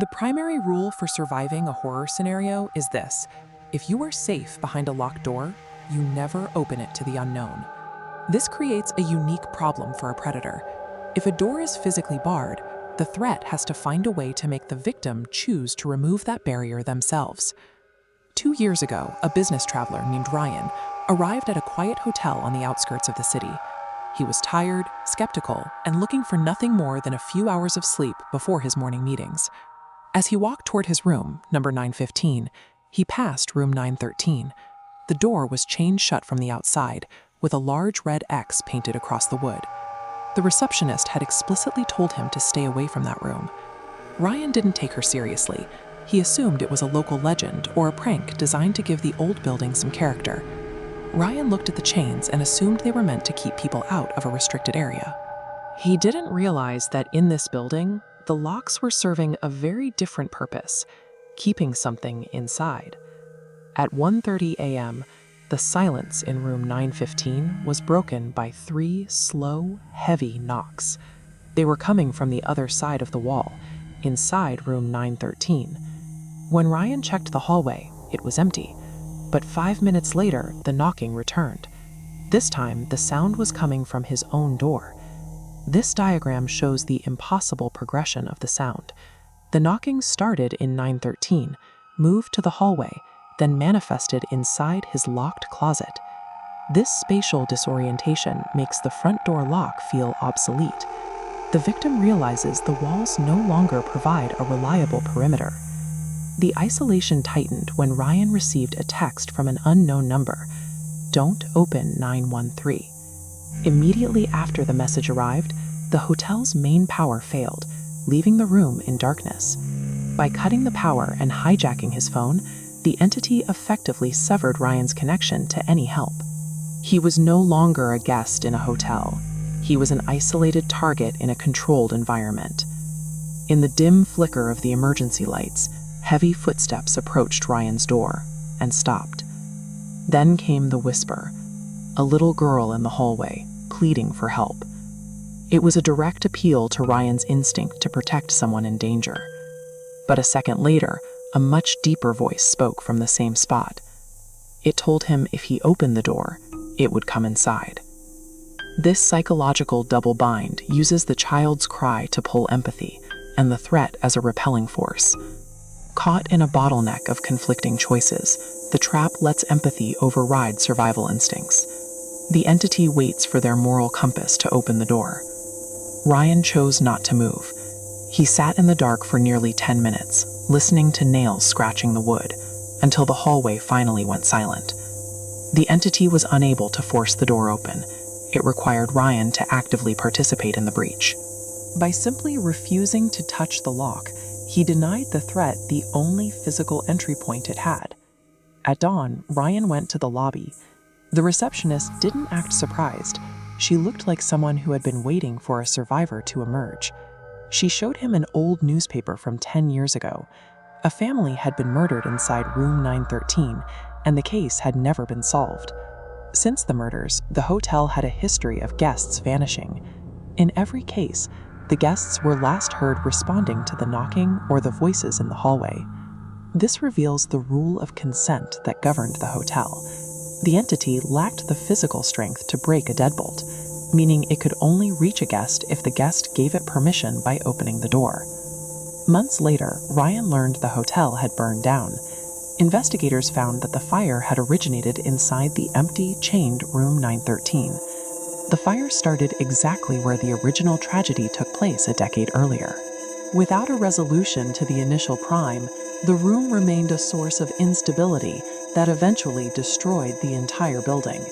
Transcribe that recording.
The primary rule for surviving a horror scenario is this: if you are safe behind a locked door, you never open it to the unknown. This creates a unique problem for a predator. If a door is physically barred, the threat has to find a way to make the victim choose to remove that barrier themselves. 2 years ago, a business traveler named Ryan arrived at a quiet hotel on the outskirts of the city. He was tired, skeptical, and looking for nothing more than a few hours of sleep before his morning meetings. As he walked toward his room, number 915, he passed room 913. The door was chained shut from the outside, with a large red X painted across the wood. The receptionist had explicitly told him to stay away from that room. Ryan didn't take her seriously. He assumed it was a local legend or a prank designed to give the old building some character. Ryan looked at the chains and assumed they were meant to keep people out of a restricted area. He didn't realize that in this building, the locks were serving a very different purpose: keeping something inside. At 1:30 a.m., the silence in room 915 was broken by 3 slow, heavy knocks. They were coming from the other side of the wall, inside room 913. When Ryan checked the hallway, it was empty. But 5 minutes later, the knocking returned. This time, the sound was coming from his own door. This diagram shows the impossible progression of the sound. The knocking started in 913, moved to the hallway, then manifested inside his locked closet. This spatial disorientation makes the front door lock feel obsolete. The victim realizes the walls no longer provide a reliable perimeter. The isolation tightened when Ryan received a text from an unknown number: "Don't open 913." Immediately after the message arrived, the hotel's main power failed, leaving the room in darkness. By cutting the power and hijacking his phone, the entity effectively severed Ryan's connection to any help. He was no longer a guest in a hotel. He was an isolated target in a controlled environment. In the dim flicker of the emergency lights, heavy footsteps approached Ryan's door and stopped. Then came the whisper, a little girl in the hallway, pleading for help. It was a direct appeal to Ryan's instinct to protect someone in danger. But a second later, a much deeper voice spoke from the same spot. It told him if he opened the door, it would come inside. This psychological double bind uses the child's cry to pull empathy and the threat as a repelling force. Caught in a bottleneck of conflicting choices, the trap lets empathy override survival instincts. The entity waits for their moral compass to open the door. Ryan chose not to move. He sat in the dark for nearly 10 minutes, listening to nails scratching the wood, until the hallway finally went silent. The entity was unable to force the door open. It required Ryan to actively participate in the breach. By simply refusing to touch the lock, he denied the threat the only physical entry point it had. At dawn, Ryan went to the lobby. The receptionist didn't act surprised. She looked like someone who had been waiting for a survivor to emerge. She showed him an old newspaper from 10 years ago. A family had been murdered inside room 913, and the case had never been solved. Since the murders, the hotel had a history of guests vanishing. In every case, the guests were last heard responding to the knocking or the voices in the hallway. This reveals the rule of consent that governed the hotel. The entity lacked the physical strength to break a deadbolt, meaning it could only reach a guest if the guest gave it permission by opening the door. Months later, Ryan learned the hotel had burned down. Investigators found that the fire had originated inside the empty, chained room 913. The fire started exactly where the original tragedy took place a decade earlier. Without a resolution to the initial crime, the room remained a source of instability that eventually destroyed the entire building.